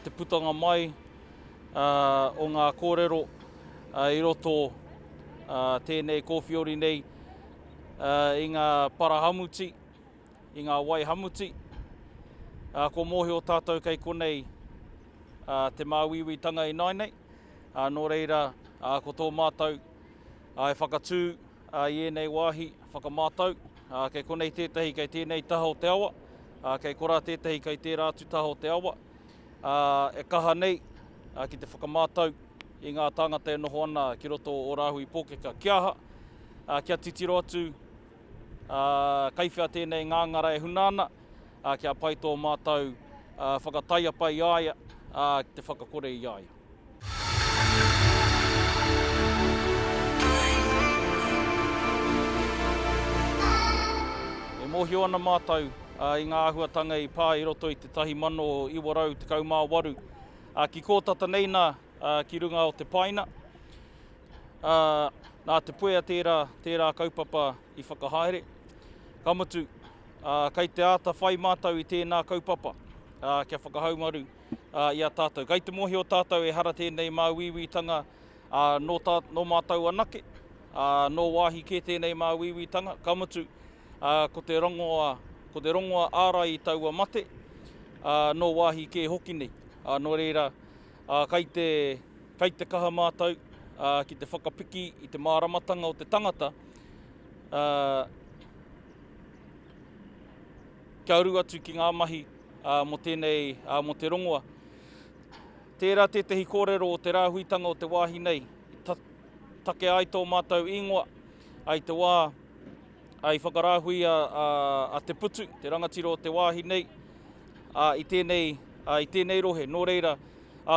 te putanga mai o Ngaa Kōrero I roto tēnei kōwhiori nei i ngā parahamuti, i ngā waihamuti. Ko mōhio tātou kei konei te māwiwitanga I nainei. Nō reira, ko tō mātou e whakatū I ēnei wāhi whakamātau. Kei konei tētahi kei tēnei taha o te awa. Kei korā tētahi kei tē rātu taha o te awa. E kaha nei ki te whakamātau I ngā tāngata e noho ana ki roto o Raahui Pookeka ki aha. Kia titiro atu kaiwhia tēnei ngāngara e hunana. Kia pai tō mātou whakataia pai iaia te whakakore I iaia. E mōhio ana mātou I ngā ahuatanga I pā I roto I te 1,248. Ki kōtata nei nā ki runga o te paina. Nā te puea tērā kaupapa I whakahaere. Kamutu, kei te āta whai mātou I tēnā kaupapa kia whakahaumaru I a tātou. Kei te mōhio tātou e hara tēnei māwiwitanga no mātou anake, no wāhi ke tēnei māwiwitanga. Kamutu, ko te rongoa ārai I taua mate, no wāhi ke hoki nei. Nō reira, kei te kaha mātou, ki te whakapiki I te māramatanga o te tangata, kia uru atu ki ngā mahi mo te rongoa. Tērā tētahi kōrero o te rāhuitanga o te wāhi nei, take ai tō mātou ingoa, ai te wā, ai whakarāhui a te putu, te rangatiro o te wāhi nei, I tēnei rohe. Nō reira,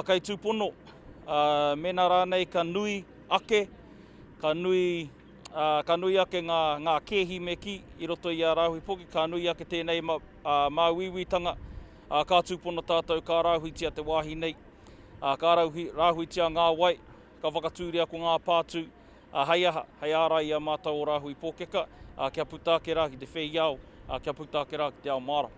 kei tūpono, mena rānei ka nui ake, ka nui ake ngā kēhi me ki I roto I a Raahui Pookeka, ka nui ake tēnei māwiwitanga, ka tūpono tātou, ka rāhuitia te wāhi nei, ka rāhuitia ngā wai, ka whakatūria ko ngā pātū, hei aha, hei ārai I a mātou o Raahui Pookeka, kia putākera ki te whei iau, kia putākera ki te ao māra.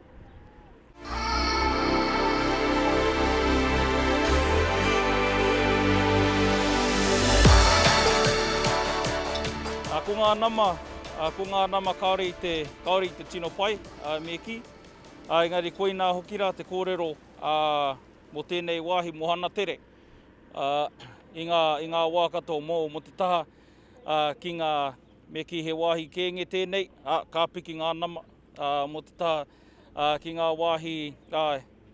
Ko ngā nama kaori te tino pai me ki. Engari koe nā hoki rā te kōrero mo tēnei wāhi mohana tere. I ngā waikato mo te taha ki ngā me ki he wāhi kēnge tēnei. Ka piki ngā nama mo te taha ki ngā wāhi,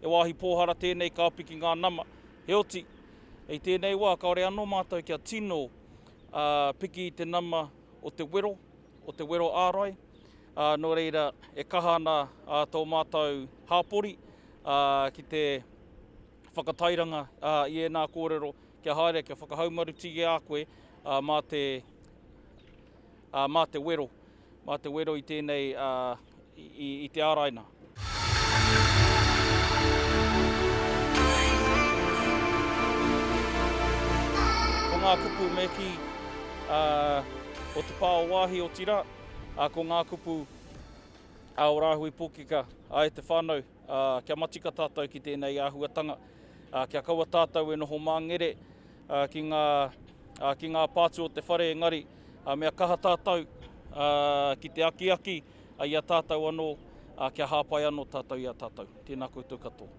e wāhi pōhara tēnei ka piki ngā nama. He oti, i tēnei wā, kaore anō mātou kia tino piki I te nama o te wero ārai. Nō reira, e kaha ana tō mātou hāpori ki te whakatairanga I Ngaa Kōrero kia haere, kia whakahaumaru tige a koe mā te wero. Mā te wero I tēnei I te āraina. Ko ngā kupu me ki o te pā o wāhi o tira, ko ngā kupu o Raahui Pookeka, e te whānau, kia matika tātou ki tēnei āhuatanga, kia kaua tātou e noho māngere ki ngā pātu o te whare engari, mea kaha tātou ki te aki I a tātou anō, kia hāpai anō tātou I a tātou. Tēnā koutou katoa.